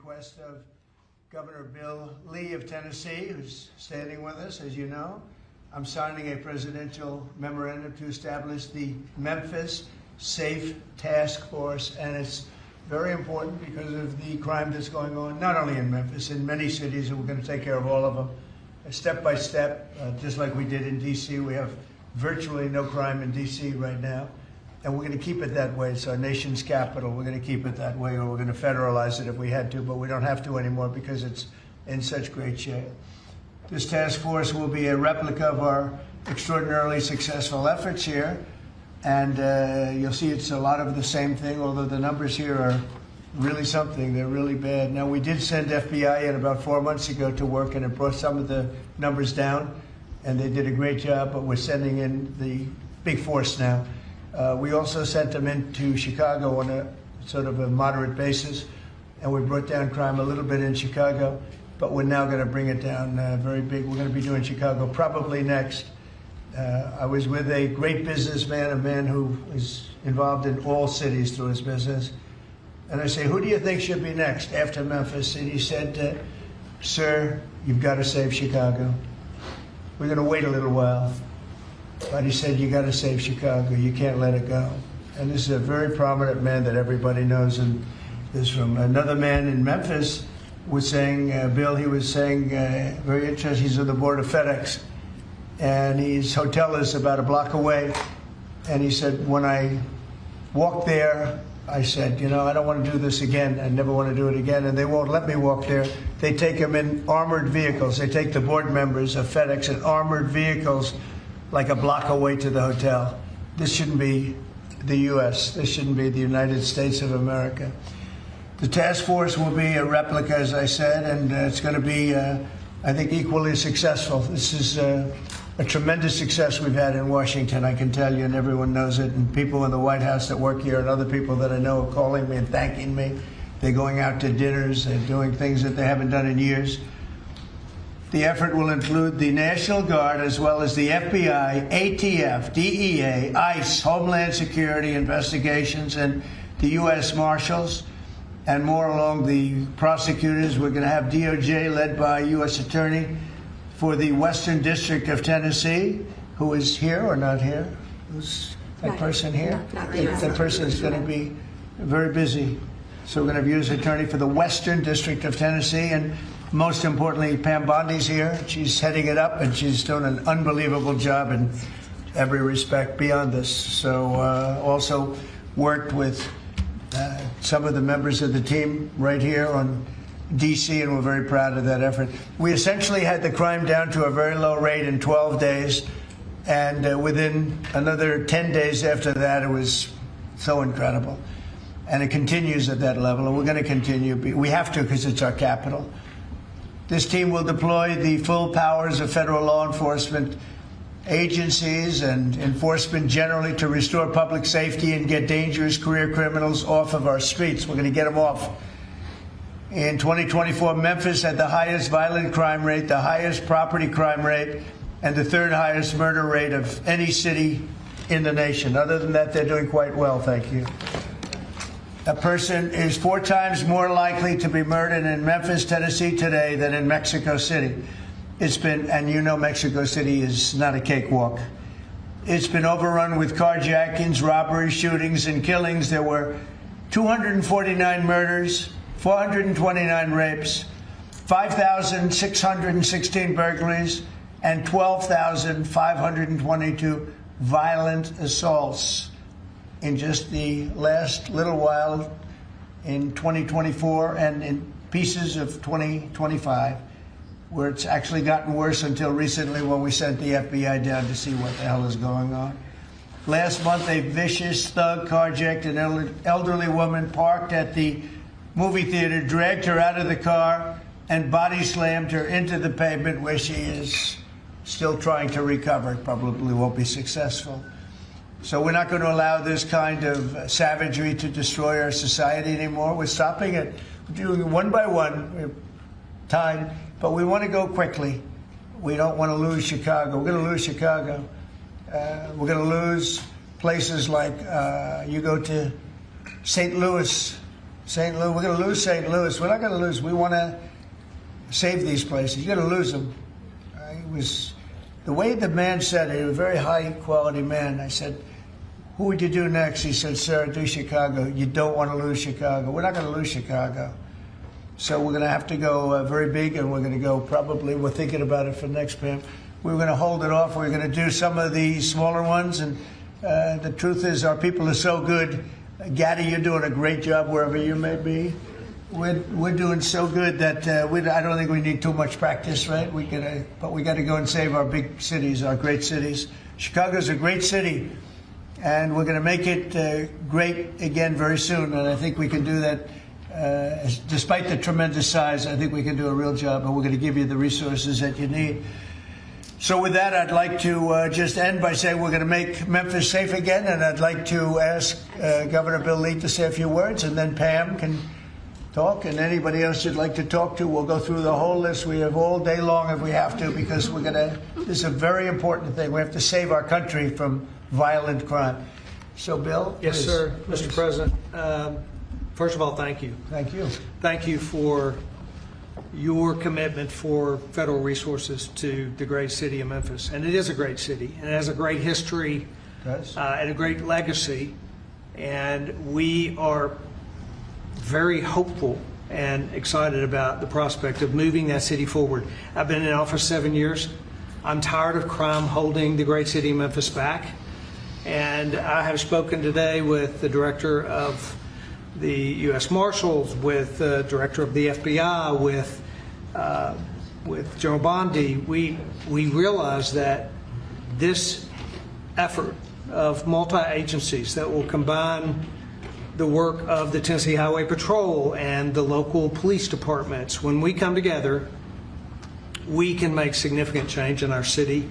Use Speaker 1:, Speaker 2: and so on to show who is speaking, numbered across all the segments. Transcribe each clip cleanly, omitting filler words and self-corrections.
Speaker 1: request of Governor Bill Lee of Tennessee, who's standing with us, as you know. I'm signing a presidential memorandum to establish the Memphis Safe Task Force, and it's very important because of the crime that's going on, not only in Memphis, in many cities, and we're going to take care of all of them, step by step, just like we did in D.C. We have virtually no crime in D.C. right now, and we're going to keep it that way. It's our nation's capital. We're going to keep it that way, or we're going to federalize it if we had to, but we don't have to anymore because it's in such great shape. This task force will be a replica of our extraordinarily successful efforts here, and you'll see it's a lot of the same thing, although the numbers here are really something. They're really bad. Now, we did send FBI in about 4 months ago to work, and it brought some of the numbers down, and they did a great job, but we're sending in the big force now. We also sent them into Chicago on a sort of a moderate basis, and we brought down crime a little bit in Chicago, but we're now going to bring it down very big. We're going to be doing Chicago probably next. I was with a great businessman, a man who is involved in all cities through his business. And I say, who do you think should be next after Memphis? And he said, sir, you've got to save Chicago. We're going to wait a little while. But he said, you got to save Chicago. You can't let it go. And this is a very prominent man that everybody knows. And this from another man in Memphis was saying, Bill, he was saying, very interesting, he's on the board of FedEx. And his hotel is about a block away. And he said, when I walked there, I said, you know, I don't want to do this again. I never want to do it again. And they won't let me walk there. They take them in armored vehicles. They take the board members of FedEx in armored vehicles like a block away to the hotel. This shouldn't be the U.S. This shouldn't be the United States of America. The task force will be a replica, as I said, and it's going to be, I think, equally successful. This is a tremendous success we've had in Washington, I can tell you, and everyone knows it. And people in the White House that work here and other people that I know are calling me and thanking me. They're going out to dinners. They're doing things that they haven't done in years. The effort will include the National Guard as well as the FBI, ATF, DEA, ICE, Homeland Security investigations, and the U.S. Marshals, and more along the prosecutors. We're going to have DOJ led by U.S. Attorney for the Western District of Tennessee, who is here or not here? Who's that person here? Not that person is going to be very busy. So we're going to have U.S. Attorney for the Western District of Tennessee, and most importantly, Pam Bondi's here. She's heading it up, and she's doing an unbelievable job in every respect beyond this. So also worked with some of the members of the team right here on D.C., and we're very proud of that effort. We essentially had the crime down to a very low rate in 12 days, and within another 10 days after that, it was so incredible. And it continues at that level, and we're going to continue. We have to because it's our capital. This team will deploy the full powers of federal law enforcement agencies and enforcement generally to restore public safety and get dangerous career criminals off of our streets. We're going to get them off. In 2024, Memphis had the highest violent crime rate, the highest property crime rate, and the third highest murder rate of any city in the nation. Other than that, they're doing quite well, thank you. A person is 4 times more likely to be murdered in Memphis, Tennessee today than in Mexico City. It's been, and you know Mexico City is not a cakewalk. It's been overrun with carjackings, robberies, shootings, and killings. There were 249 murders, 429 rapes, 5,616 burglaries, and 12,522 violent assaults in just the last little while in 2024 and in pieces of 2025, where it's actually gotten worse until recently when we sent the FBI down to see what the hell is going on. Last month, a vicious thug carjacked an elderly woman parked at the movie theater, dragged her out of the car, and body slammed her into the pavement, where she is still trying to recover. Probably won't be successful. So we're not going to allow this kind of savagery to destroy our society anymore. We're stopping it. We're doing it one by one, time, but we want to go quickly. We don't want to lose Chicago. We're going to lose Chicago. We're going to lose places like you go to St. Louis St. Louis, we're going to lose St. Louis. We're not going to lose. We want to save these places. You're going to lose them. It was the way the man said it. He was a very high-quality man. I said, who would you do next? He said, sir, do Chicago. You don't want to lose Chicago. We're not going to lose Chicago. So we're going to have to go very big, and we're going to go probably, we're thinking about it for next Pam. We're going to hold it off. We're going to do some of the smaller ones. And the truth is our people are so good. Gaddy, you're doing a great job wherever you may be. We're doing so good that I don't think we need too much practice, right? But we got to go and save our big cities, our great cities. Chicago's a great city, and we're going to make it great again very soon. And I think we can do that. Despite the tremendous size, I think we can do a real job, and we're going to give you the resources that you need. So with that, I'd like to just end by saying we're going to make Memphis safe again, and I'd like to ask Governor Bill Lee to say a few words, and then Pam can talk, and anybody else you'd like to talk to. We'll go through the whole list. We have all day long if we have to, because this is a very important thing. We have to save our country from violent crime. So, Bill?
Speaker 2: Yes,
Speaker 1: please,
Speaker 2: sir.
Speaker 1: please.
Speaker 2: Mr. President, first of all, thank you.
Speaker 1: Thank you.
Speaker 2: Thank you for your commitment for federal resources to the great city of Memphis. And it is a great city, and it has a great history and a great legacy. And we are very hopeful and excited about the prospect of moving that city forward. I've been in office 7 years. I'm tired of crime holding the great city of Memphis back. And I have spoken today with the director of the U.S. Marshals, with the director of the FBI, with General Bondi. We realize that this effort of multi-agencies that will combine the work of the Tennessee Highway Patrol and the local police departments, when we come together, we can make significant change in our city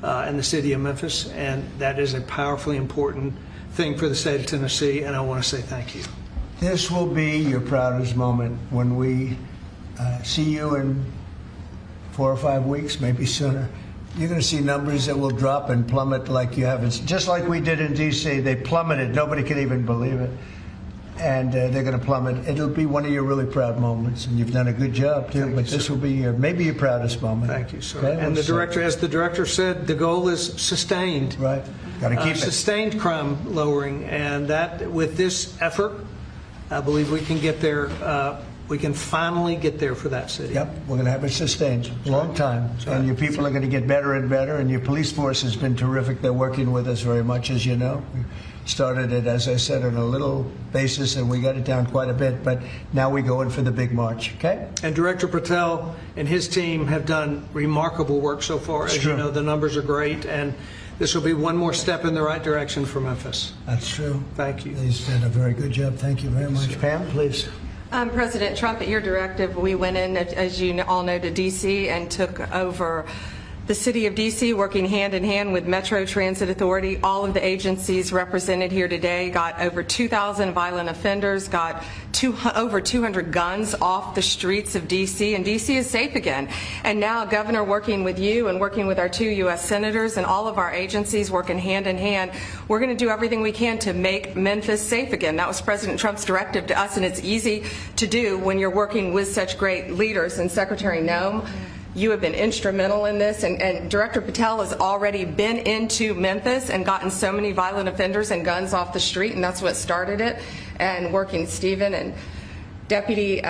Speaker 2: and the city of Memphis, and that is a powerfully important thing for the state of Tennessee, and I want to say thank you.
Speaker 1: This will be your proudest moment when we see you in 4 or 5 weeks, maybe sooner. You're going to see numbers that will drop and plummet like you haven't. Just like we did in D.C., they plummeted. Nobody can even believe it. And they're going to plummet. It'll be one of your really proud moments, and you've done a good job too. But this will be maybe your proudest moment.
Speaker 2: Thank you, sir.
Speaker 1: Okay?
Speaker 2: And the director, as the director said, the goal is sustained.
Speaker 1: Right. Got to keep it.
Speaker 2: Sustained crime lowering, and that with this effort, I believe we can get there. We can finally get there for that city.
Speaker 1: Yep, we're going to have it sustained a long time. And your people are going to get better and better, and your police force has been terrific. They're working with us very much, as you know. We started it, as I said, on a little basis, and we got it down quite a bit, but now we go in for the big march, okay?
Speaker 2: And Director Patel and his team have done remarkable work so far. As you know, the numbers are great, and this will be one more step in the right direction for Memphis.
Speaker 1: That's true.
Speaker 2: Thank you.
Speaker 1: He's done a very good job. Thank you very much. Pam, please.
Speaker 3: President Trump, at your directive, we went in, as you all know, to D.C. and took over the city of D.C., working hand in hand with Metro Transit Authority. All of the agencies represented here today got over 2,000 violent offenders, got over 200 guns off the streets of D.C., and D.C. is safe again. And now, Governor, working with you and working with our 2 U.S. senators and all of our agencies working hand in hand, we're going to do everything we can to make Memphis safe again. That was President Trump's directive to us, and it's easy to do when you're working with such great leaders. And Secretary Noem, you have been instrumental in this, and Director Patel has already been into Memphis and gotten so many violent offenders and guns off the street, and that's what started it. And working, Stephen and Deputy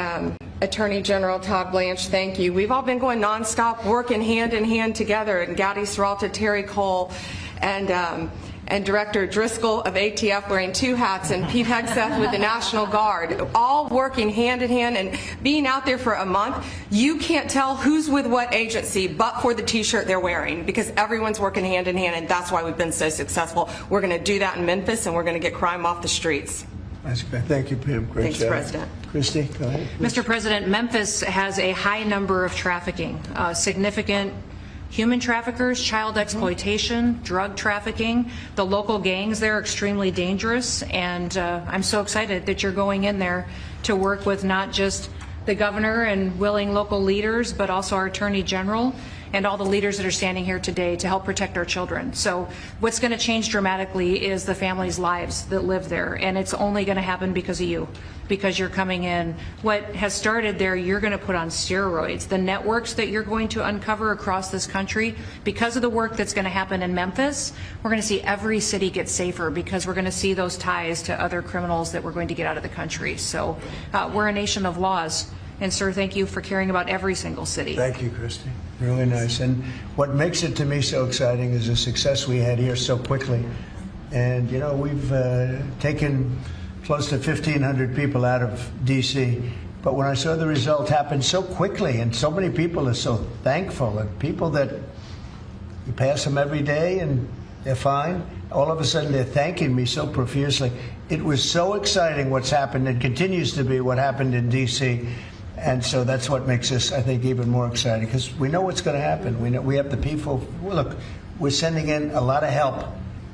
Speaker 3: Attorney General Todd Blanche, thank you. We've all been going nonstop, working hand in hand together, and Gaddy Serralta, Terry Cole, and Director Driscoll of ATF wearing 2 hats, and Pete Hegseth with the National Guard, all working hand in hand and being out there for a month. You can't tell who's with what agency but for the T-shirt they're wearing, because everyone's working hand in hand, and that's why we've been so successful. We're going to do that in Memphis, and we're going to get crime off the streets.
Speaker 1: That's great. Thank you, Pam. Great
Speaker 3: Thanks,
Speaker 1: job.
Speaker 3: President.
Speaker 1: Christy, go ahead.
Speaker 4: Mr. President, Memphis has a high number of trafficking, significant human traffickers, child exploitation, drug trafficking. The local gangs there are extremely dangerous, and I'm so excited that you're going in there to work with not just the governor and willing local leaders, but also our Attorney General and all the leaders that are standing here today to help protect our children. So what's going to change dramatically is the families' lives that live there, and it's only going to happen because of you, because you're coming in. What has started there, you're going to put on steroids. The networks that you're going to uncover across this country, because of the work that's going to happen in Memphis, we're going to see every city get safer, because we're going to see those ties to other criminals that we're going to get out of the country. So we're a nation of laws. And sir, thank you for caring about every single city.
Speaker 1: Thank you, Christy. Really nice. And what makes it to me so exciting is the success we had here so quickly. And you know, we've taken close to 1,500 people out of D.C. But when I saw the result happen so quickly, and so many people are so thankful, and people that you pass them every day and they're fine, all of a sudden they're thanking me so profusely. It was so exciting what's happened, and continues to be what happened in D.C. And so that's what makes this, I think, even more exciting, because we know what's going to happen. We know we have the people. Look, we're sending in a lot of help.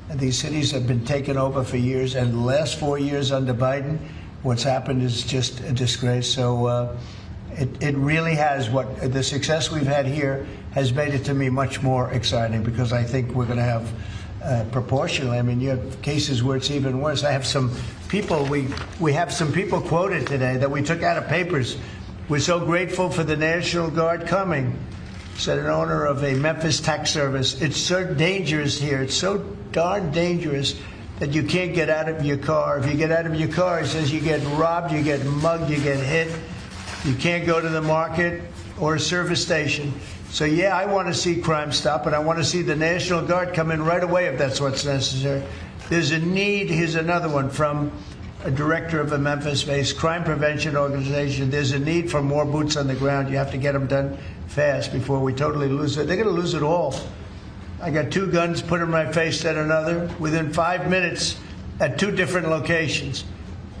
Speaker 1: And these cities have been taken over for years, and the last 4 years under Biden, what's happened is just a disgrace. So it really has, what the success we've had here has made it to me much more exciting, because I think we're going to have proportionally. I mean, you have cases where it's even worse. I have some people, we have some people quoted today that we took out of papers. We're so grateful for the National Guard coming, said an owner of a Memphis tax service. It's so dangerous here. It's so darn dangerous that you can't get out of your car. If you get out of your car, he says, you get robbed, you get mugged, you get hit. You can't go to the market or a service station. So yeah, I want to see crime stop, and I want to see the National Guard come in right away if that's what's necessary. There's a need. Here's another one from a director of a Memphis-based crime prevention organization. There's a need for more boots on the ground. You have to get them done fast before we totally lose it. They're going to lose it all. I got 2 guns put in my face, said another, within 5 minutes at 2 different locations.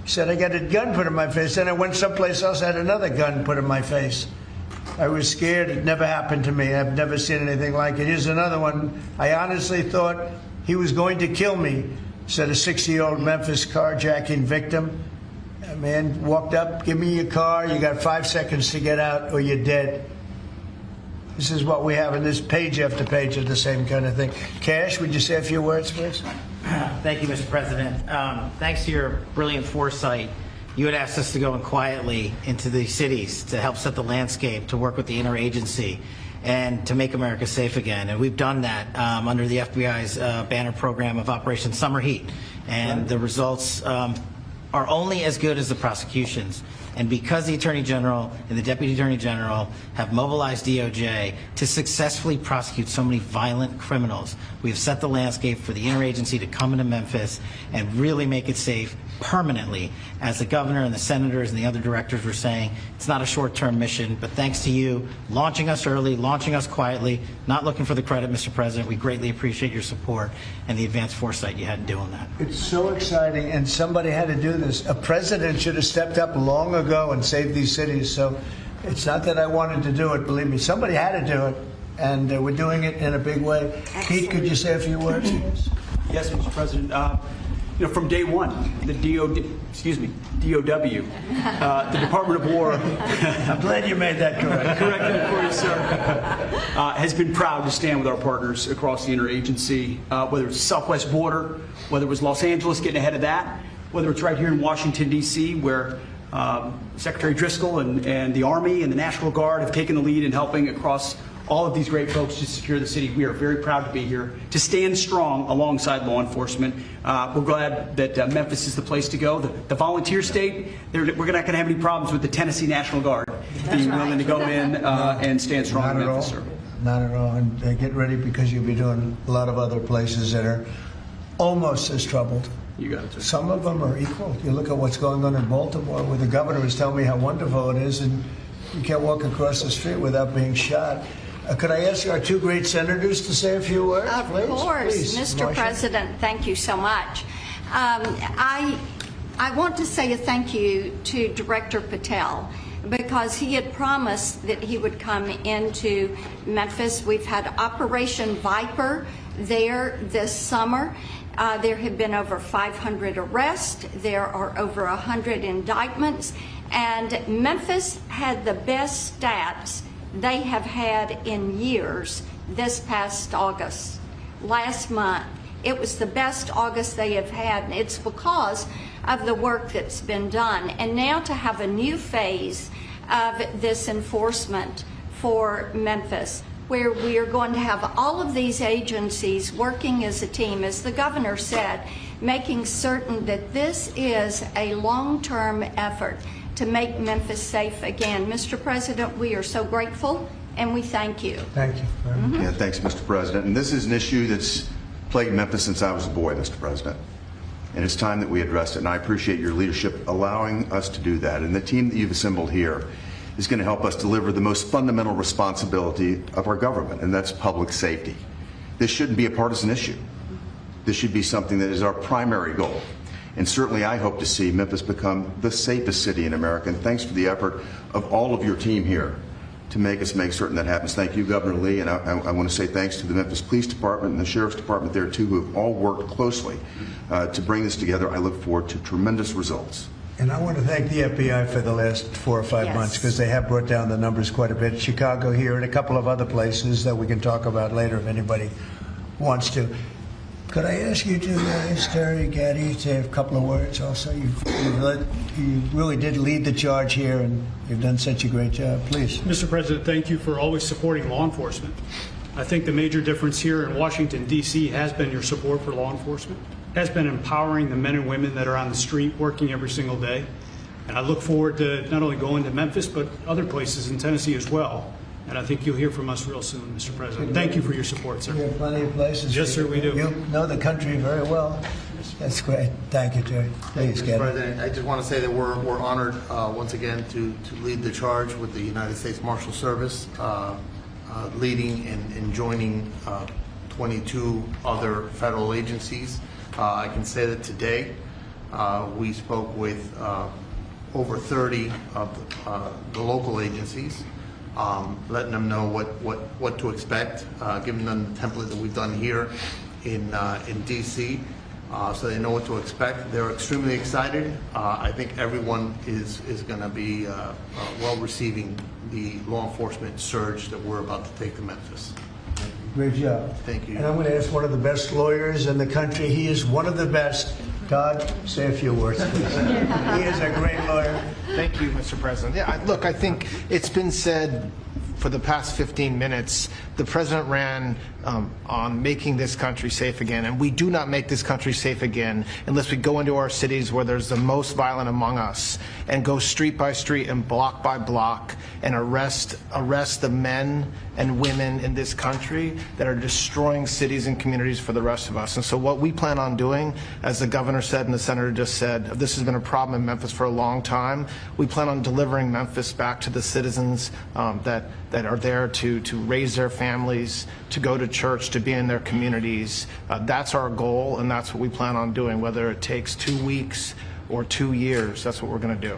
Speaker 1: He said, I got a gun put in my face. Then I went someplace else, had another gun put in my face. I was scared. It never happened to me. I've never seen anything like it. Here's another one. I honestly thought he was going to kill me, said a 60-year-old Memphis carjacking victim. A man walked up, give me your car. You got 5 seconds to get out or you're dead. This is what we have in this page after page of the same kind of thing. Cash, would you say a few words, please?
Speaker 5: Thank you, Mr. President. Thanks to your brilliant foresight, you had asked us to go in quietly into these cities to help set the landscape, to work with the interagency, and to make America safe again. And we've done that under the FBI's banner program of Operation Summer Heat. And the results are only as good as the prosecutions. And because the Attorney General and the Deputy Attorney General have mobilized DOJ to successfully prosecute so many violent criminals, we have set the landscape for the interagency to come into Memphis and really make it safe permanently. As the governor and the senators and the other directors were saying, it's not a short-term mission, but thanks to you launching us early, launching us quietly, not looking for the credit, Mr. President, we greatly appreciate your support and the advanced foresight you had in doing that.
Speaker 1: It's so exciting, and somebody had to do this. A president should have stepped up long ago and saved these cities. So it's not that I wanted to do it, believe me. Somebody had to do it, and we're doing it in a big way. Excellent. Pete, could you say a few words?
Speaker 6: Yes, Mr. President. You know, from day one, the DOW, the Department of War.
Speaker 1: I'm glad you made that correct.
Speaker 6: Corrected for you, sir. Has been proud to stand with our partners across the interagency, whether it's the southwest border, whether it was Los Angeles getting ahead of that, whether it's right here in Washington, D.C., where Secretary Driscoll and the Army and the National Guard have taken the lead in helping across all of these great folks to secure the city. We are very proud to be here, to stand strong alongside law enforcement. We're glad that Memphis is the place to go. The volunteer state, we're not going to have any problems with the Tennessee National Guard being willing to go in and stand strong in Memphis, sir.
Speaker 1: Not at all. And get ready, because you'll be doing a lot of other places that are almost as troubled.
Speaker 6: You got it, sir.
Speaker 1: Some of them are equal. You look at what's going on in Baltimore, where the governor was telling me how wonderful it is, and you can't walk across the street without being shot. Could I ask our 2 great senators to say a few words?
Speaker 7: Of course.
Speaker 1: Please,
Speaker 7: Mr.
Speaker 1: Marcia.
Speaker 7: President, thank you so much. I want to say a thank you to Director Patel, because he had promised that he would come into Memphis. We've had Operation Viper there this summer. There have been over 500 arrests. There are over 100 indictments. And Memphis had the best stats they have had in years this past August. Last month, it was the best August they have had, and it's because of the work that's been done. And now to have a new phase of this enforcement for Memphis, where we are going to have all of these agencies working as a team, as the governor said, making certain that this is a long-term effort to make Memphis safe again. Mr. President, we are so grateful and we thank you.
Speaker 1: Thank you.
Speaker 8: Yeah, thanks, Mr. President. And this is an issue that's plagued Memphis since I was a boy, Mr. President. And it's time that we addressed it. And I appreciate your leadership allowing us to do that. And the team that you've assembled here is going to help us deliver the most fundamental responsibility of our government, and that's public safety. This shouldn't be a partisan issue. This should be something that is our primary goal. And certainly I hope to see Memphis become the safest city in America. And thanks for the effort of all of your team here to make certain that happens. Thank you, Governor Lee, and I want to say thanks to the Memphis Police Department and the Sheriff's Department there too, who have all worked closely to bring this together. I look forward to tremendous results.
Speaker 1: And I want to thank the FBI for the last 4 or 5 months, because they have brought down the numbers quite a bit. Chicago here and a couple of other places that we can talk about later if anybody wants to. Could I ask you to ask Terry Gaddy to have a couple of words also? You really did lead the charge here, and you've done such a great job. Please.
Speaker 9: Mr. President, thank you for always supporting law enforcement. I think the major difference here in Washington, D.C. has been your support for law enforcement, has been empowering the men and women that are on the street working every single day. And I look forward to not only going to Memphis, but other places in Tennessee as well. And I think you'll hear from us real soon, Mr. President. Thank you for your support, sir.
Speaker 1: We have plenty of places.
Speaker 9: Yes, sir, we do.
Speaker 1: You know the country very well. That's great. Thank you, Terry. Please,
Speaker 10: Mr. President, I just want to say that we're honored once again to lead the charge with the United States Marshal Service, leading and joining 22 other federal agencies. I can say that today we spoke with over 30 of the local agencies, letting them know what to expect, giving them the template that we've done here in D.C., so they know what to expect. They're extremely excited. I think everyone is going to be well receiving the law enforcement surge that we're about to take to Memphis.
Speaker 1: Great job.
Speaker 10: Thank you.
Speaker 1: And I'm going to ask one of the best lawyers in the country. He is one of the best. Todd, say a few words, please. He is a great lawyer.
Speaker 11: Thank you, Mr. President. Yeah, look, I think it's been said for the past 15 minutes, the president ran on making this country safe again, and we do not make this country safe again unless we go into our cities where there's the most violent among us and go street by street and block by block and arrest the men and women in this country that are destroying cities and communities for the rest of us. And so what we plan on doing, as the governor said and the senator just said, this has been a problem in Memphis for a long time. We plan on delivering Memphis back to the citizens that are there to raise their families, to go to church, to be in their communities. That's our goal, and that's what we plan on doing, whether it takes 2 weeks or 2 years. That's what we're going to do.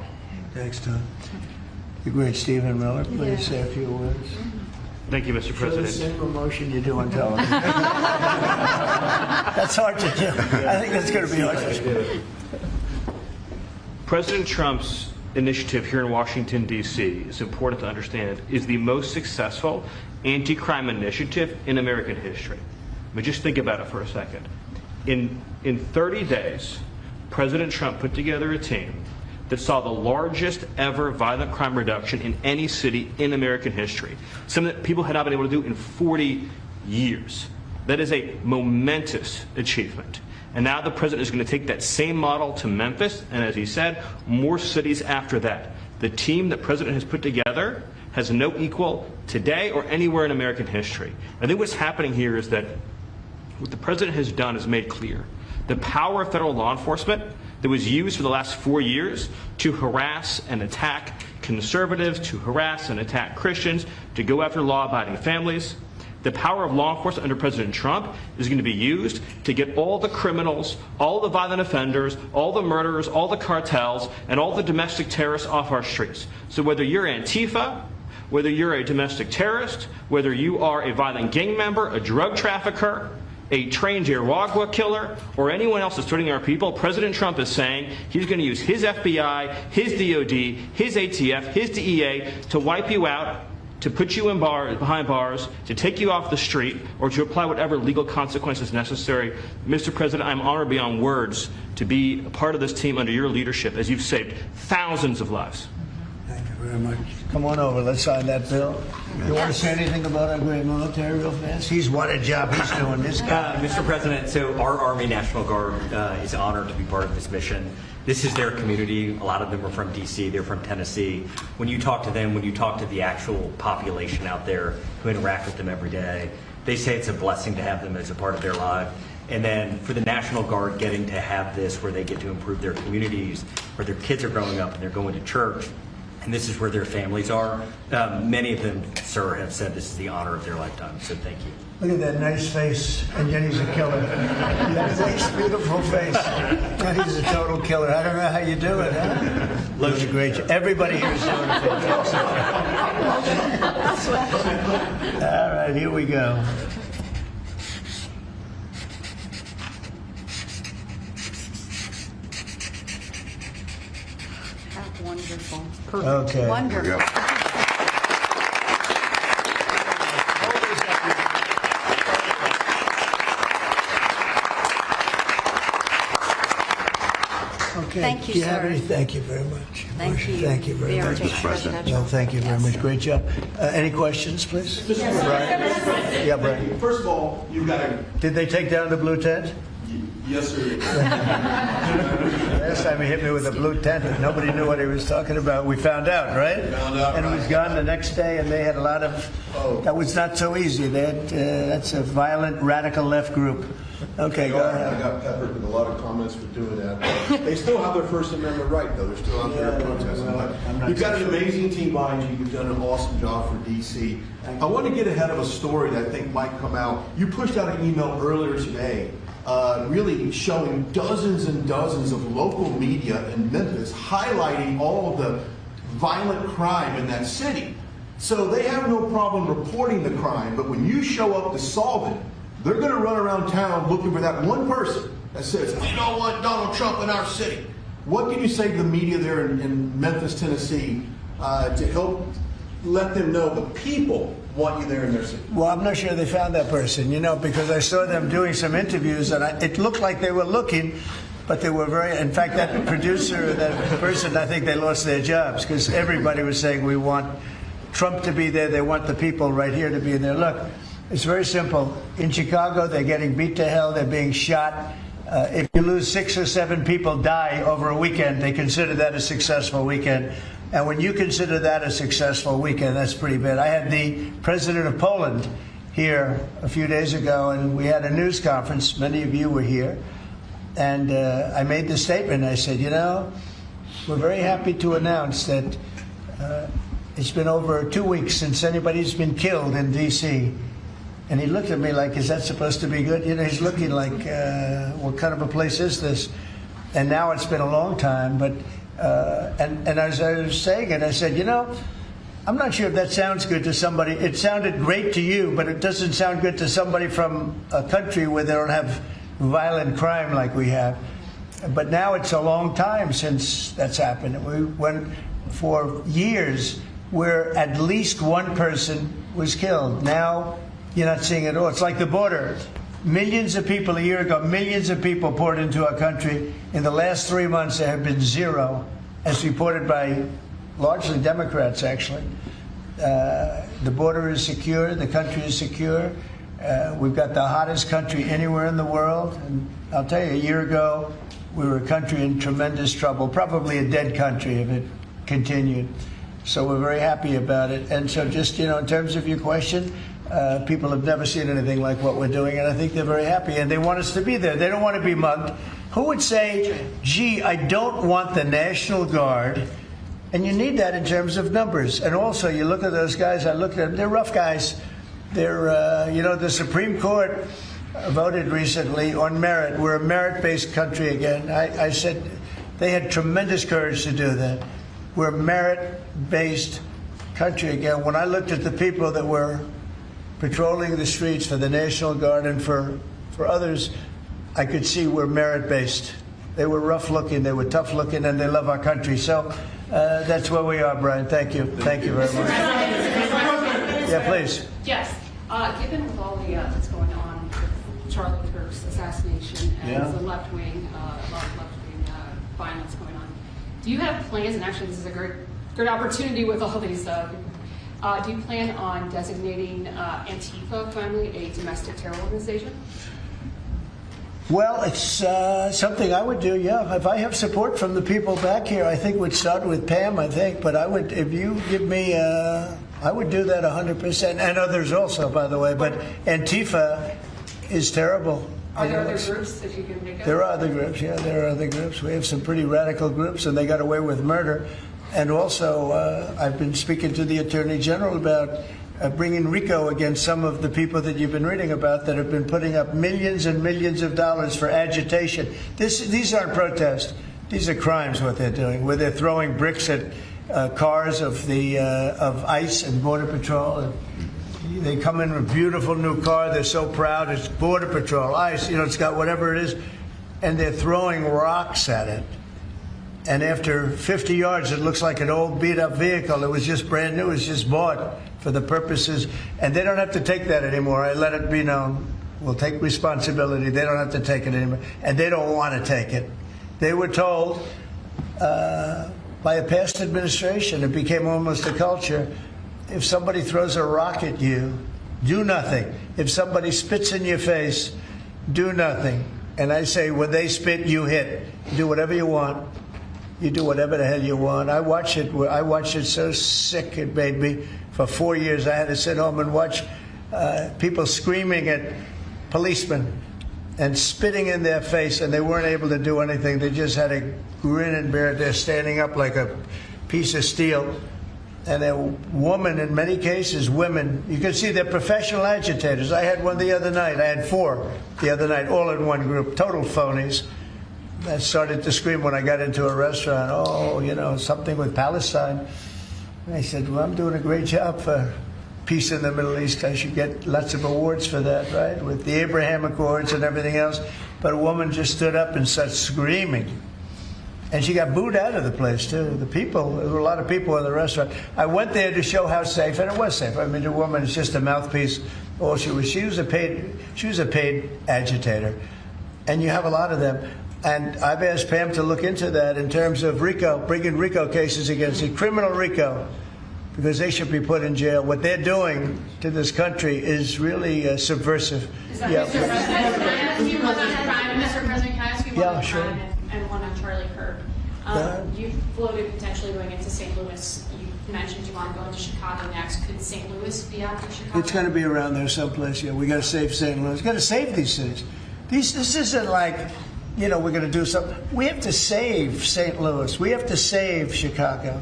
Speaker 1: Thanks, Todd. The great Stephen Miller, please say a few words.
Speaker 12: Thank you, Mr. President.
Speaker 1: The same emotion you do on television. That's hard to do. I think that's going to be hard to do.
Speaker 12: President Trump's initiative here in Washington, D.C., is important to understand, is the most successful anti-crime initiative in American history. But just think about it for a second. In 30 days, President Trump put together a team that saw the largest ever violent crime reduction in any city in American history, something that people had not been able to do in 40 years. That is a momentous achievement. And now the president is going to take that same model to Memphis, and as he said, more cities after that. The team that President has put together has no equal today or anywhere in American history. I think what's happening here is that what the president has done is made clear. The power of federal law enforcement that was used for the last 4 years to harass and attack conservatives, to harass and attack Christians, to go after law-abiding families, the power of law enforcement under President Trump is going to be used to get all the criminals, all the violent offenders, all the murderers, all the cartels, and all the domestic terrorists off our streets. So whether you're Antifa, whether you're a domestic terrorist, whether you are a violent gang member, a drug trafficker, a trained Iraqwa killer, or anyone else that's threatening our people, President Trump is saying he's going to use his FBI, his DOD, his ATF, his DEA to wipe you out, to put you in behind bars, to take you off the street, or to apply whatever legal consequences necessary. Mr. President, I'm honored beyond words to be a part of this team under your leadership as you've saved thousands of lives.
Speaker 1: Thank you very much. Come on over. Let's sign that bill. You want to say anything about our great military real fast? He's what a job he's doing, this guy.
Speaker 13: Mr. President, so our Army National Guard is honored to be part of this mission. This is their community. A lot of them are from D.C. They're from Tennessee. When you talk to them, when you talk to the actual population out there who interact with them every day, they say it's a blessing to have them as a part of their life. And then for the National Guard getting to have this where they get to improve their communities, where their kids are growing up and they're going to church, and this is where their families are. Many of them, sir, have said this is the honor of their lifetime, so thank you.
Speaker 1: Look at that nice face, and Jenny's a killer. That nice, beautiful face. Jenny's a total killer. I don't know how you do it, huh? Doing a great job. Everybody here is doing a fantastic job. All right, here we go.
Speaker 7: Wonderful.
Speaker 1: Okay.
Speaker 7: Wonderful.
Speaker 1: Okay.
Speaker 7: Thank you,
Speaker 1: Do you have
Speaker 7: sir.
Speaker 1: any? Thank you very much.
Speaker 7: Thank you.
Speaker 1: Thank you very much.
Speaker 8: Mr. President.
Speaker 1: Well, thank you very much. Great job. Any questions, please? Brian? Yeah, Brian.
Speaker 14: First of all, you've got to.
Speaker 1: Did they take down the blue tent?
Speaker 14: Yes, sir.
Speaker 1: Last time he hit me with a blue tent and nobody knew what he was talking about. We found out, right?
Speaker 14: Found out,
Speaker 1: and it was gone the next day, and they had a lot of. That was not so easy. They had, that's a violent, radical left group. Okay, go ahead.
Speaker 14: I got peppered with a lot of comments for doing that. They still have their First Amendment right, though. They're still out there protesting.
Speaker 1: Well,
Speaker 14: You've got an amazing team behind you. You've done an awesome job for D.C. I want to get ahead of a story that I think might come out. You pushed out an email earlier today really showing dozens and dozens of local media in Memphis highlighting all of the violent crime in that city. So they have no problem reporting the crime, but when you show up to solve it, they're going to run around town looking for that one person that says, we don't want Donald Trump in our city. What can you say to the media there in Memphis, Tennessee, to help let them know the people want you there in their city?
Speaker 1: Well, I'm not sure they found that person, because I saw them doing some interviews, and it looked like they were looking, but they were very, in fact, that producer, that person, I think they lost their jobs, because everybody was saying, we want Trump to be there, they want the people right here to be there. Look, it's very simple. In Chicago, they're getting beat to hell, they're being shot. If you lose 6 or 7 people die over a weekend, they consider that a successful weekend. And when you consider that a successful weekend, that's pretty bad. I had the president of Poland here a few days ago, and we had a news conference. Many of you were here. And I made the statement. I said, we're very happy to announce that it's been over 2 weeks since anybody's been killed in D.C. And he looked at me like, is that supposed to be good? He's looking like, what kind of a place is this? And now it's been a long time, but and as I was saying it, I said, I'm not sure if that sounds good to somebody. It sounded great to you, but it doesn't sound good to somebody from a country where they don't have violent crime like we have. But now it's a long time since that's happened. We went for years where at least one person was killed. Now you're not seeing it all. It's like the border. Millions of people a year ago, millions of people poured into our country. In the last 3 months, there have been 0, as reported by largely Democrats, actually. The border is secure. The country is secure. We've got the hottest country anywhere in the world. And I'll tell you, a year ago, we were a country in tremendous trouble, probably a dead country if it continued. So we're very happy about it. And so just, in terms of your question, people have never seen anything like what we're doing, and I think they're very happy, and they want us to be there. They don't want to be mugged. Who would say, gee, I don't want the National Guard? And you need that in terms of numbers. And also, you look at those guys, I looked at them, they're rough guys. They're, the Supreme Court voted recently on merit. We're a merit-based country again. I said they had tremendous courage to do that. We're a merit-based country again. When I looked at the people that were patrolling the streets for the National Guard and for others, I could see we're merit-based. They were rough-looking, they were tough-looking, and they love our country. So that's where we are, Brian. Thank you. Thank you very much. Yeah, please.
Speaker 15: Yes. Given with all the that's going on with Charlie Kirk's assassination and
Speaker 1: Yeah.
Speaker 15: the left-wing, a lot of left-wing violence going on, do you have plans, and actually this is a great opportunity with all these, do you plan on designating Antifa finally a domestic terror organization?
Speaker 1: Well, it's something I would do, yeah. If I have support from the people back here, I think we'd start with Pam, I think. But I would, if you give me, I would do that 100%. And others also, by the way. But Antifa is terrible.
Speaker 15: Are there other groups that you can think of?
Speaker 1: There are other groups, yeah. There are other groups. We have some pretty radical groups, and they got away with murder. And also, I've been speaking to the Attorney General about bringing RICO against some of the people that you've been reading about that have been putting up millions and millions of dollars for agitation. These aren't protests. These are crimes, what they're doing, where they're throwing bricks at cars of ICE and Border Patrol. And they come in with a beautiful new car. They're so proud. It's Border Patrol, ICE, it's got whatever it is. And they're throwing rocks at it. And after 50 yards, it looks like an old beat-up vehicle. It was just brand new. It was just bought for the purposes. And they don't have to take that anymore. I let it be known. We'll take responsibility. They don't have to take it anymore. And they don't want to take it. They were told by a past administration, it became almost a culture, if somebody throws a rock at you, do nothing. If somebody spits in your face, do nothing. And I say, when they spit, you hit. Do whatever you want. You do whatever the hell you want. I watched it so sick it made me. For 4 years, I had to sit home and watch people screaming at policemen and spitting in their face, and they weren't able to do anything. They just had a grin and bear it. They're standing up like a piece of steel. And a woman, in many cases, women, you can see they're professional agitators. I had one the other night. I had 4 the other night, all in one group, total phonies. I started to scream when I got into a restaurant, something with Palestine. And I said, well, I'm doing a great job for peace in the Middle East. I should get lots of awards for that, right? With the Abraham Accords and everything else. But a woman just stood up and started screaming. And she got booed out of the place, too. There were a lot of people in the restaurant. I went there to show how safe, and it was safe. I mean, the woman is just a mouthpiece. All she was a paid agitator. And you have a lot of them. And I've asked Pam to look into that in terms of RICO, bringing RICO cases against it, criminal RICO, because they should be put in jail. What they're doing to this country is really subversive.
Speaker 15: Mr. President, can I ask you one on crime? Mr. President, can I ask you one on
Speaker 1: sure.
Speaker 15: crime and one on Charlie Kirk? You floated potentially going into St. Louis. You mentioned you want to go into Chicago next. Could St. Louis be after Chicago?
Speaker 1: It's going to be around there someplace. Yeah, we got to save St. Louis. Got to save these cities. This isn't like, we're going to do something. We have to save St. Louis. We have to save Chicago.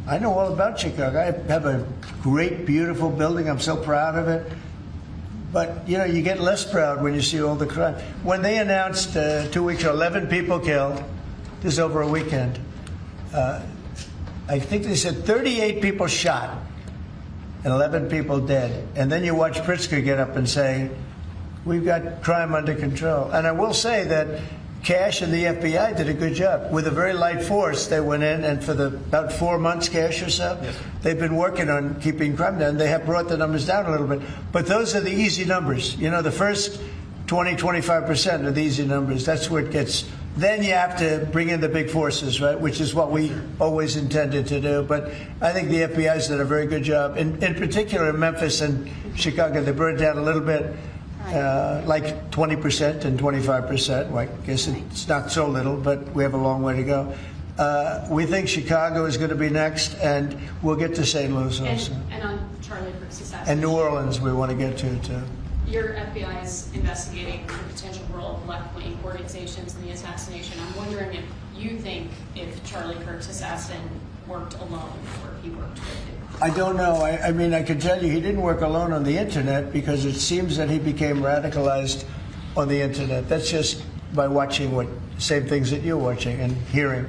Speaker 1: I know all about Chicago. I have a great, beautiful building. I'm so proud of it. But, you get less proud when you see all the crime. When they announced 2 weeks ago, 11 people killed, this is over a weekend. I think they said 38 people shot and 11 people dead. And then you watch Pritzker get up and say, we've got crime under control. And I will say that Cash and the FBI did a good job. With a very light force, they went in, and for about 4 months, Cash or so, they've been working on keeping crime down. They have brought the numbers down a little bit. But those are the easy numbers. The first 20, 25% are the easy numbers. That's where it gets. Then you have to bring in the big forces, right, which is what we always intended to do. But I think the FBI's done a very good job. In particular, in Memphis and Chicago, they brought it down a little bit. Like 20% and 25%. Well, I guess it's not so little, but we have a long way to go. We think Chicago is going to be next, and we'll get to St. Louis also.
Speaker 15: And on Charlie Kirk's assassination.
Speaker 1: And New Orleans we want to get to, too.
Speaker 15: Your FBI is investigating the potential role of left-wing organizations in the assassination. I'm wondering if you think if Charlie Kirk's assassin worked alone or if he worked with it.
Speaker 1: I don't know. I mean, I can tell you he didn't work alone on the Internet, because it seems that he became radicalized on the Internet. That's just by watching same things that you're watching and hearing.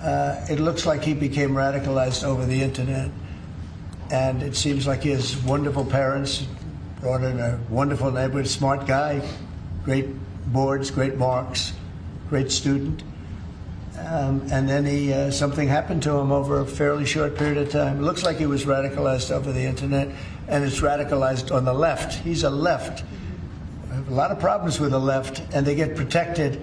Speaker 1: It looks like he became radicalized over the Internet. And it seems like he has wonderful parents, brought in a wonderful neighborhood, smart guy, great boards, great marks, great student. and then something happened to him over a fairly short period of time. It looks like he was radicalized over the internet, and it's radicalized on the left. He's a left. I have a lot of problems with the left, and they get protected,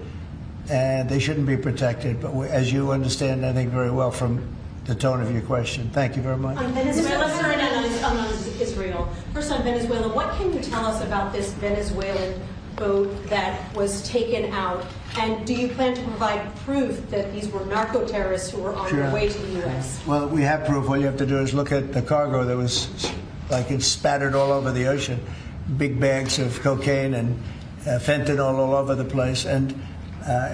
Speaker 1: and they shouldn't be protected. But as you understand, I think very well from the tone of your question. Thank you very much.
Speaker 16: On Venezuela, sir, and on Israel. First on Venezuela, what can you tell us about this Venezuelan boat that was taken out? And do you plan to provide proof that these were narco-terrorists who were on their way to the U.S.?
Speaker 1: Well, we have proof. All you have to do is look at the cargo that was, like, it's spattered all over the ocean. Big bags of cocaine and fentanyl all over the place. And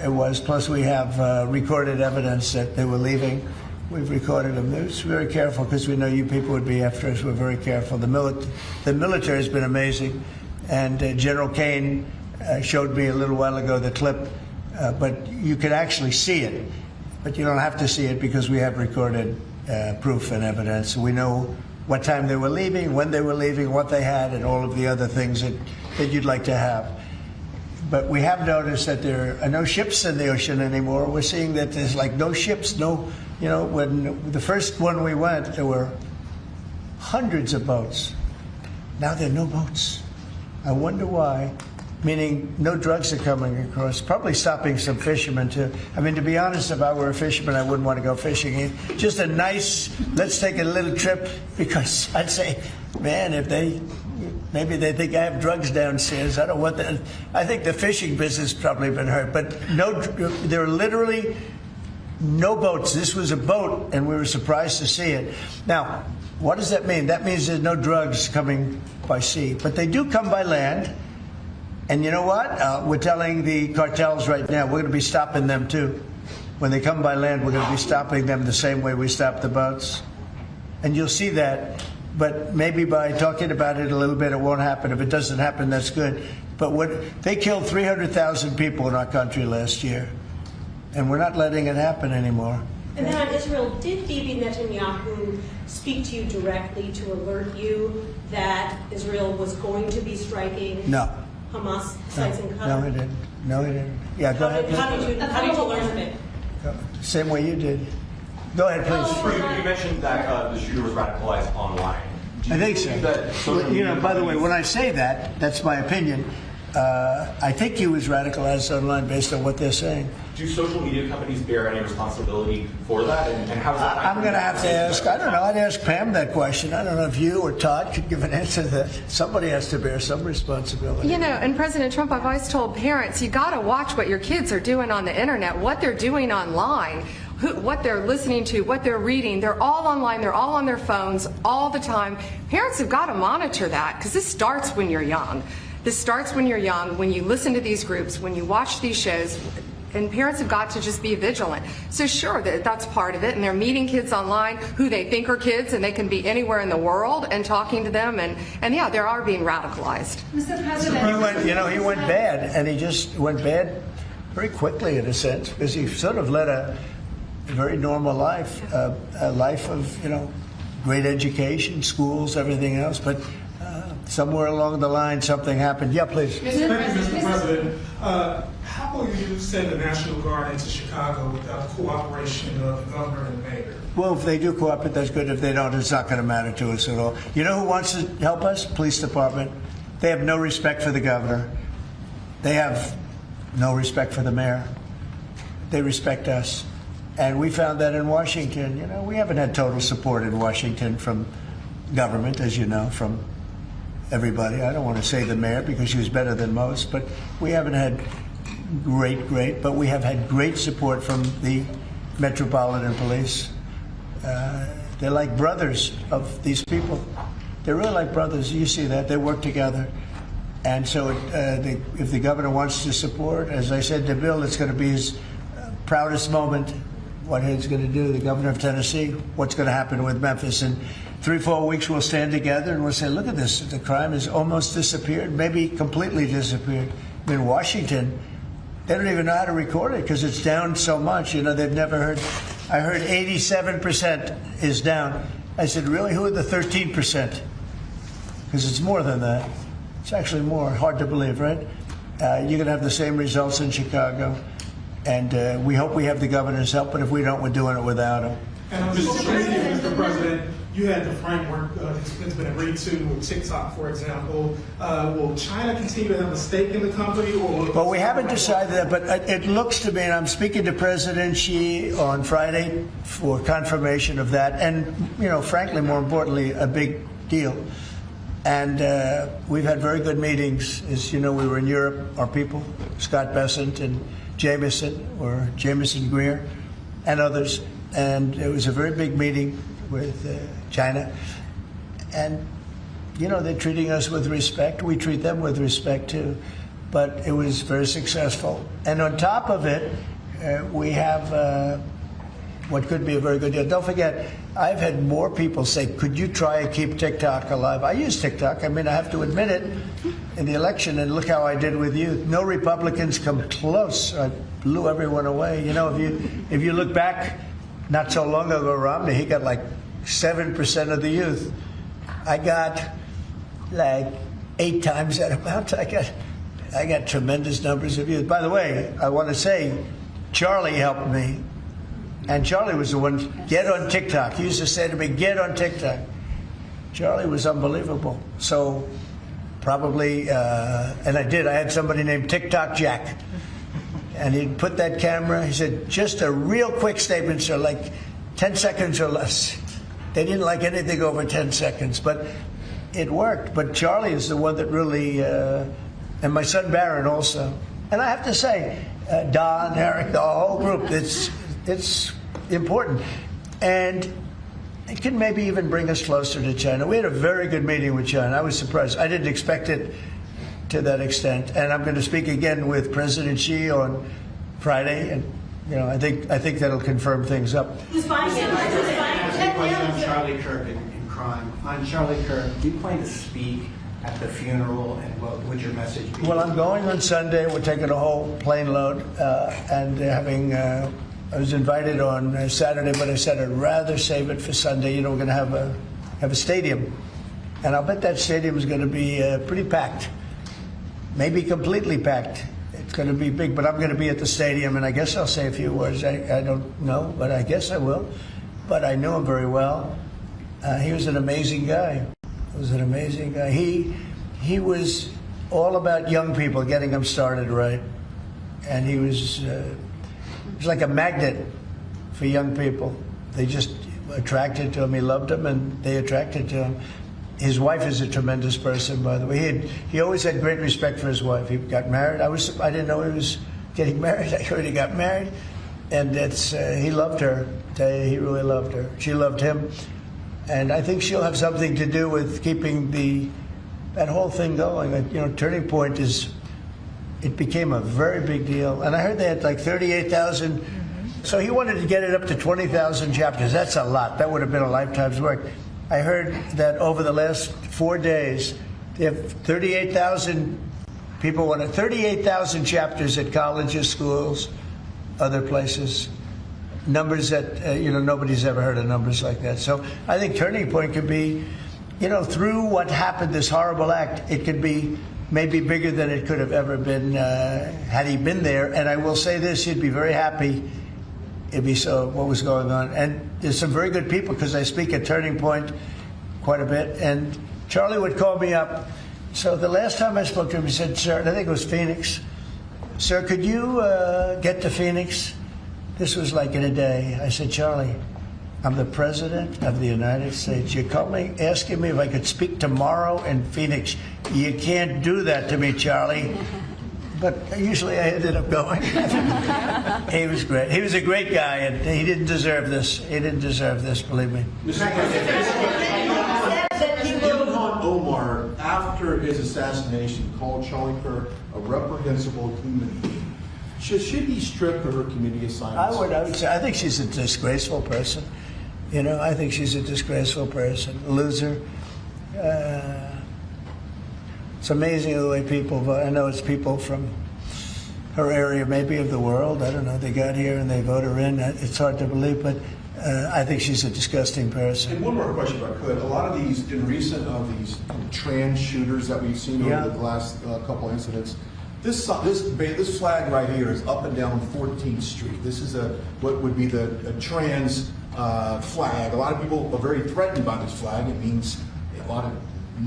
Speaker 1: it was, plus we have recorded evidence that they were leaving. We've recorded them. It was very careful because we know you people would be after us. We're very careful. The military has been amazing. And General Kane showed me a little while ago the clip, but you could actually see it. But you don't have to see it because we have recorded proof and evidence. We know what time they were leaving, when they were leaving, what they had, and all of the other things that you'd like to have. But we have noticed that there are no ships in the ocean anymore. We're seeing that there's like no ships, no, you know, when the first one we went, there were hundreds of boats. Now there are no boats. I wonder why, meaning no drugs are coming across, probably stopping some fishermen too. I mean, to be honest, if I were a fisherman, I wouldn't want to go fishing. Just a nice, let's take a little trip, because I'd say, man, if maybe they think I have drugs downstairs. I don't want that. I think the fishing business probably been hurt, but no, there are literally no boats. This was a boat, and we were surprised to see it. Now, what does that mean? That means there's no drugs coming by sea, but they do come by land. And you know what? We're telling the cartels right now, we're going to be stopping them too. When they come by land, we're going to be stopping them the same way we stop the boats. And you'll see that. But maybe by talking about it a little bit, it won't happen. If it doesn't happen, that's good. But they killed 300,000 people in our country last year. And we're not letting it happen anymore.
Speaker 16: And then on Israel, did Bibi Netanyahu speak to you directly to alert you that Israel was going to be striking Hamas sites in Qatar?
Speaker 1: No, he didn't. No, he didn't. Yeah, go ahead.
Speaker 16: How did you learn of it?
Speaker 1: Same way you did. Go ahead, please.
Speaker 17: You mentioned that the shooter was radicalized online.
Speaker 1: I think so. You know, by the way, when I say that, that's my opinion. I think he was radicalized online based on what they're saying.
Speaker 17: Do social media companies bear any responsibility for that? And how is that?
Speaker 1: I'm going to have to ask, I don't know, I'd ask Pam that question. I don't know if you or Todd could give an answer to that. Somebody has to bear some responsibility.
Speaker 3: You know, and President Trump, I've always told parents, you got to watch what your kids are doing on the internet, what they're doing online. What they're listening to, what they're reading. They're all online. They're all on their phones all the time. Parents have got to monitor that, because this starts when you're young. This starts when you're young, when you listen to these groups, when you watch these shows, and parents have got to just be vigilant. So sure, that's part of it, and they're meeting kids online who they think are kids, and they can be anywhere in the world and talking to them, and yeah, they are being radicalized.
Speaker 16: Mr. President,
Speaker 1: he went bad, and he just went bad very quickly in a sense, because he sort of led a very normal life, a life of, great education, schools, everything else. But somewhere along the line, something happened. Yeah, please.
Speaker 18: Thank you, Mr. President. How will you send the National Guard into Chicago without cooperation of the governor and the mayor?
Speaker 1: Well, if they do cooperate, that's good. If they don't, it's not going to matter to us at all. You know who wants to help us? Police department. They have no respect for the governor. They have no respect for the mayor. They respect us. And we found that in Washington. We haven't had total support in Washington from government, as you know, from everybody. I don't want to say the mayor because she was better than most, but we haven't had great, but we have had great support from the Metropolitan Police. They're like brothers of these people. They're really like brothers. You see that. They work together. And so if the governor wants to support, as I said to Bill, it's going to be his proudest moment. What he's going to do, the governor of Tennessee, what's going to happen with Memphis. In 3-4 weeks, we'll stand together and we'll say, look at this. The crime has almost disappeared, maybe completely disappeared. In Washington, they don't even know how to record it because it's down so much. They've never heard. I heard 87% is down. I said, really? Who are the 13%? Because it's more than that. It's actually more. Hard to believe, right? You're going to have the same results in Chicago. And we hope we have the governor's help, but if we don't, we're doing it without him.
Speaker 18: And I'm so Mr. President, you had the framework that's been agreed to with TikTok, for example. Will China continue to have a stake in the company?
Speaker 1: Well, we haven't decided that, but it looks to me, and I'm speaking to President Xi on Friday for confirmation of that, and, frankly, more importantly, a big deal. And we've had very good meetings. As you know, we were in Europe, our people, Scott Bessent and Jameson Greer, and others. And it was a very big meeting with China. And, they're treating us with respect. We treat them with respect, too. But it was very successful. And on top of it, we have what could be a very good deal. Don't forget, I've had more people say, could you try and keep TikTok alive? I use TikTok. I mean, I have to admit it in the election, and look how I did with you. No Republicans come close. I blew everyone away. If you look back, not so long ago, Romney, he got like 7% of the youth. I got like 8 times that amount. I got tremendous numbers of youth. By the way, I want to say, Charlie helped me. And Charlie was the one, get on TikTok. He used to say to me, get on TikTok. Charlie was unbelievable. So probably, and I did. I had somebody named TikTok Jack. And he'd put that camera, he said, just a real quick statement, sir, like 10 seconds or less. They didn't like anything over 10 seconds, but it worked. But Charlie is the one that really, and my son Barron also. And I have to say, Don, Eric, the whole group, it's important. And it can maybe even bring us closer to China. We had a very good meeting with China. I was surprised. I didn't expect it to that extent. And I'm going to speak again with President Xi on Friday, and I think that'll confirm things up.
Speaker 19: On Charlie Kirk in crime. On Charlie Kirk, do you plan to speak at the funeral, and what would your message be?
Speaker 1: Well, I'm going on Sunday. We're taking a whole plane load, and having. I was invited on Saturday, but I said I'd rather save it for Sunday. We're going to have a stadium, and I'll bet that stadium is going to be pretty packed. Maybe completely packed. It's going to be big, but I'm going to be at the stadium, and I guess I'll say a few words. I don't know, but I guess I will. But I knew him very well. He was an amazing guy. He was all about young people, getting them started right. And he was like a magnet for young people. They just attracted to him. He loved them, and they attracted to him. His wife is a tremendous person, by the way. He always had great respect for his wife. He got married. I didn't know he was getting married. I heard he got married, and he loved her. I tell you, he really loved her. She loved him, and I think she'll have something to do with keeping that whole thing going. Turning Point it became a very big deal, and I heard they had like 38,000. So he wanted to get it up to 20,000 chapters. That's a lot. That would have been a lifetime's work. I heard that over the last 4 days, they have 38,000 people wanted 38,000 chapters at colleges, schools, other places. Numbers that, nobody's ever heard of numbers like that. So I think Turning Point could be, through what happened, this horrible act, it could be maybe bigger than it could have ever been had he been there. And I will say this, he'd be very happy if he saw what was going on. And there's some very good people, because I speak at Turning Point quite a bit. And Charlie would call me up. So the last time I spoke to him, he said, sir, and I think it was Phoenix, sir, could you get to Phoenix? This was like in a day. I said, Charlie, I'm the President of the United States. You called me asking me if I could speak tomorrow in Phoenix. You can't do that to me, Charlie. But usually I ended up going. He was great. He was a great guy, and he didn't deserve this. He didn't deserve this, believe me.
Speaker 14: Ilhan Omar, after his assassination, called Charlie Kirk a reprehensible human being. Should he strip of her community assignments?
Speaker 1: I would say, I think she's a disgraceful person. I think she's a disgraceful person, a loser. It's amazing the way people vote. I know it's people from her area, maybe of the world. I don't know. They got here and they vote her in. It's hard to believe, but I think she's a disgusting person.
Speaker 14: And one more question, if I could. A lot of these, in recent of these trans shooters that we've seen over the last couple incidents, This flag right here is up and down 14th Street. This is what would be a trans flag. A lot of people are very threatened by this flag. It means a lot of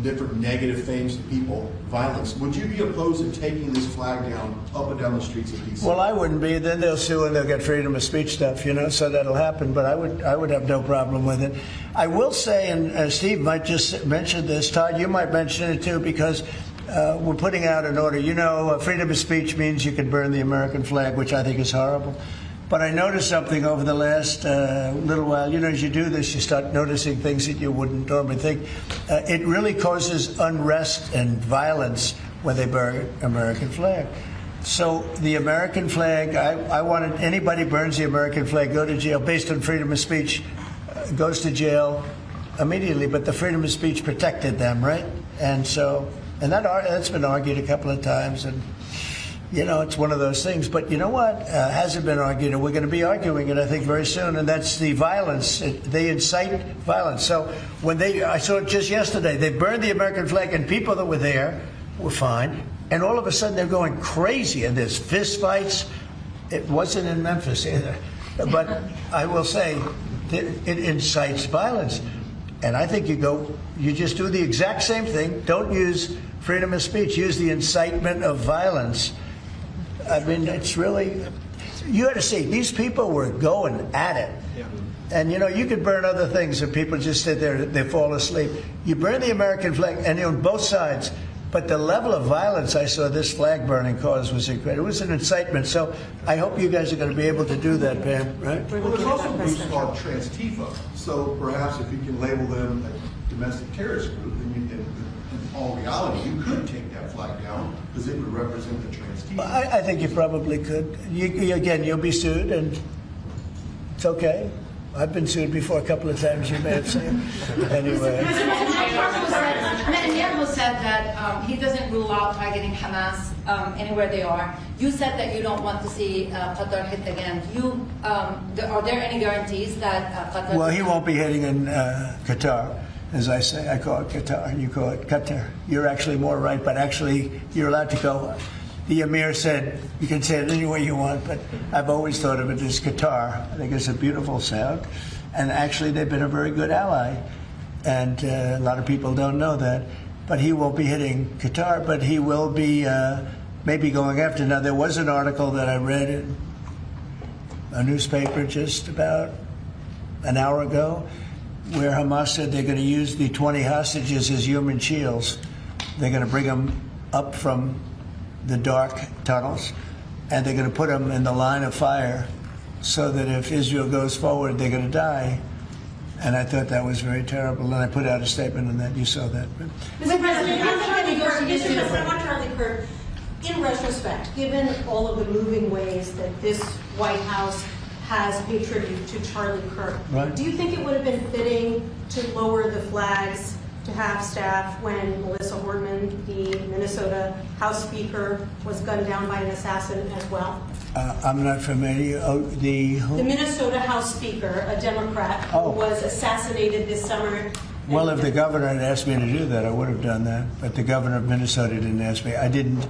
Speaker 14: different negative things to people, violence. Would you be opposed to taking this flag down up and down the streets of D.C.?
Speaker 1: Well, I wouldn't be. Then they'll sue and they'll get freedom of speech stuff, so that'll happen. But I would have no problem with it. I will say, and Steve might just mention this, Todd, you might mention it too, because we're putting out an order. Freedom of speech means you can burn the American flag, which I think is horrible. But I noticed something over the last little while. As you do this, you start noticing things that you wouldn't normally think. It really causes unrest and violence when they burn American flag. So the American flag, I wanted anybody burns the American flag, go to jail based on freedom of speech, goes to jail immediately. But the freedom of speech protected them, right? And that's been argued a couple of times. And it's one of those things. But you know what? Hasn't been argued, and we're going to be arguing it, I think, very soon. And that's the violence. They incite violence. So I saw it just yesterday. They burned the American flag, and people that were there were fine. And all of a sudden, they're going crazy, and there's fist fights. It wasn't in Memphis either. But I will say, it incites violence. And I think you just do the exact same thing. Don't use freedom of speech. Use the incitement of violence. I mean, it's really, you had to see, these people were going at it. Yeah. And, you could burn other things and people just sit there, they fall asleep. You burn the American flag, and on both sides. But the level of violence I saw this flag burning cause was incredible. It was an incitement. So I hope you guys are going to be able to do that, Pam, right?
Speaker 14: Well, there's also groups called Trans-Tifa. So perhaps if you can label them a domestic terrorist group, then in all reality, you could take that flag down because it would represent the Trans-Tifa.
Speaker 1: I think you probably could. Again, you'll be sued, and it's okay. I've been sued before a couple of times, you may have seen. Anyway.
Speaker 20: Netanyahu said that he doesn't rule out targeting Hamas anywhere they are. You said that you don't want to see Qatar hit again. Are there any guarantees that Qatar...
Speaker 1: Well, he won't be hitting in Qatar. As I say, I call it Qatar, and you call it Qatar. You're actually more right, but actually, you're allowed to go. The Emir said, you can say it any way you want, but I've always thought of it as Qatar. I think it's a beautiful sound. And actually, they've been a very good ally. And a lot of people don't know that. But he won't be hitting Qatar, but he will be maybe going after. Now, there was an article that I read in a newspaper just about an hour ago where Hamas said they're going to use the 20 hostages as human shields. They're going to bring them up from the dark tunnels, and they're going to put them in the line of fire so that if Israel goes forward, they're going to die. And I thought that was very terrible, and I put out a statement on that. You saw that.
Speaker 16: Mr. President, I want Charlie Kirk, in retrospect, given all of the moving ways that this White House has paid tribute to Charlie Kirk,
Speaker 1: right.
Speaker 16: Do you think it would have been fitting to lower the flags to have staff when Melissa Hortman, the Minnesota House Speaker, was gunned down by an assassin as well?
Speaker 1: I'm not familiar. The
Speaker 16: Minnesota House Speaker, a Democrat, who was assassinated this summer.
Speaker 1: Well, if the governor had asked me to do that, I would have done that. But the governor of Minnesota didn't ask me. I didn't.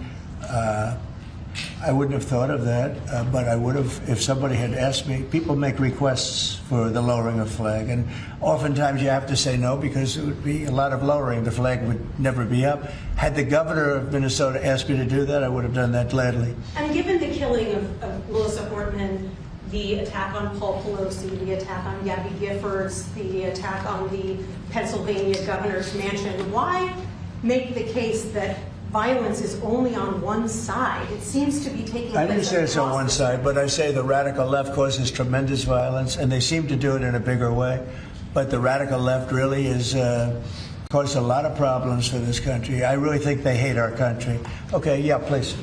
Speaker 1: I wouldn't have thought of that, but I would have if somebody had asked me. People make requests for the lowering of flag, and oftentimes you have to say no because it would be a lot of lowering. The flag would never be up. Had the governor of Minnesota asked me to do that, I would have done that gladly.
Speaker 16: And given the killing of Melissa Hortman, the attack on Paul Pelosi, the attack on Gabby Giffords, the attack on the Pennsylvania governor's mansion, why make the case that violence is only on one side? It seems to be taking place.
Speaker 1: I didn't say it's on one side, but I say the radical left causes tremendous violence, and they seem to do it in a bigger way. But the radical left really is caused a lot of problems for this country. I really think they hate our country. Okay, yeah, please.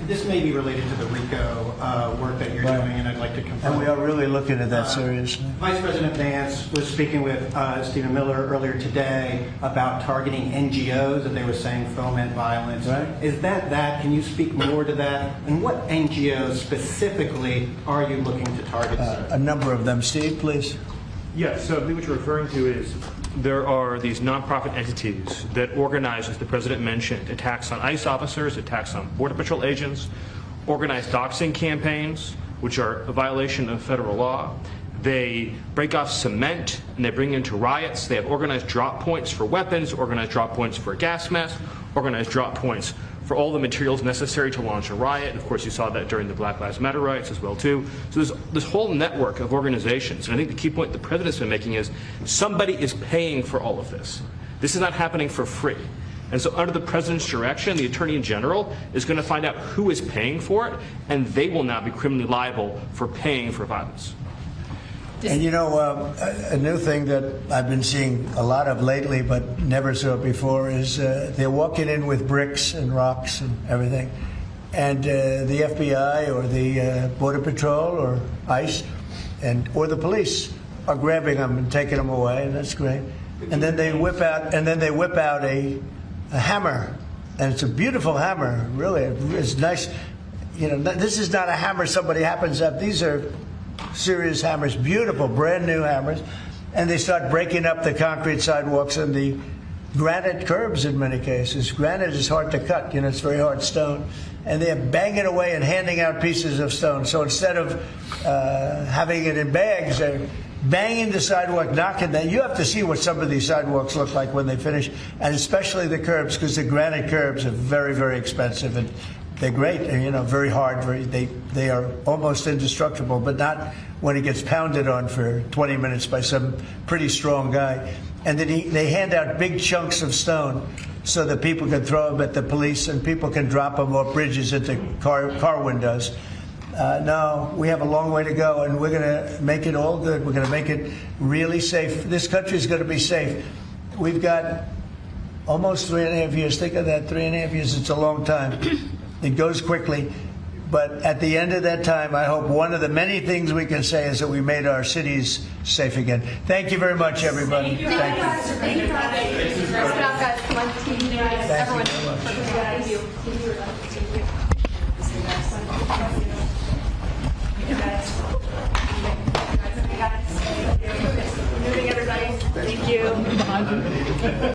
Speaker 19: This may be related to the RICO work that you're doing, and I'd like to confirm.
Speaker 1: And we are really looking at that seriously.
Speaker 19: Vice President Vance was speaking with Stephen Miller earlier today about targeting NGOs that they were saying foment violence.
Speaker 1: Right.
Speaker 19: Is that? Can you speak more to that? And what NGOs specifically are you looking to target, sir?
Speaker 1: A number of them. Steve, please.
Speaker 12: Yes, so I believe what you're referring to is there are these nonprofit entities that organize, as the President mentioned, attacks on ICE officers, attacks on Border Patrol agents, organized doxing campaigns, which are a violation of federal law. They break off cement and they bring into riots. They have organized drop points for weapons, organized drop points for gas masks, organized drop points for all the materials necessary to launch a riot. And of course, you saw that during the Black Lives Matter riots as well, too. So there's this whole network of organizations. And I think the key point the President's been making is somebody is paying for all of this. This is not happening for free. And so under the President's direction, the Attorney General is going to find out who is paying for it, and they will now be criminally liable for paying for violence.
Speaker 1: And you know, a new thing that I've been seeing a lot of lately, but never saw it before, is they're walking in with bricks and rocks and everything. And the FBI or the Border Patrol or ICE or the police are grabbing them and taking them away, and that's great. And then they whip out a hammer, and it's a beautiful hammer, really. It's nice. You know, this is not a hammer somebody happens to have. These are serious hammers, beautiful, brand new hammers, and they start breaking up the concrete sidewalks and the granite curbs in many cases. Granite is hard to cut, you know, it's very hard stone, and they're banging away and handing out pieces of stone. So instead of having it in bags, they're banging the sidewalk, knocking that. You have to see what some of these sidewalks look like when they finish, and especially the curbs, because the granite curbs are very, very expensive, and they're great, and, you know, very hard. They are almost indestructible, but not when it gets pounded on for 20 minutes by some pretty strong guy. And then they hand out big chunks of stone so that people can throw them at the police and people can drop them off bridges into car windows. No, we have a long way to go, and we're going to make it all good. We're going to make it really safe. This country is going to be safe. We've got almost 3.5 years. Think of that, 3.5 years. It's a long time. It goes quickly. But at the end of that time, I hope one of the many things we can say is that we made our cities safe again. Thank you very much, everybody. Thank you.
Speaker 7: Thank you. Guys. Come on, team. Everyone.
Speaker 1: Thank you.
Speaker 7: Moving everybody. Thank you.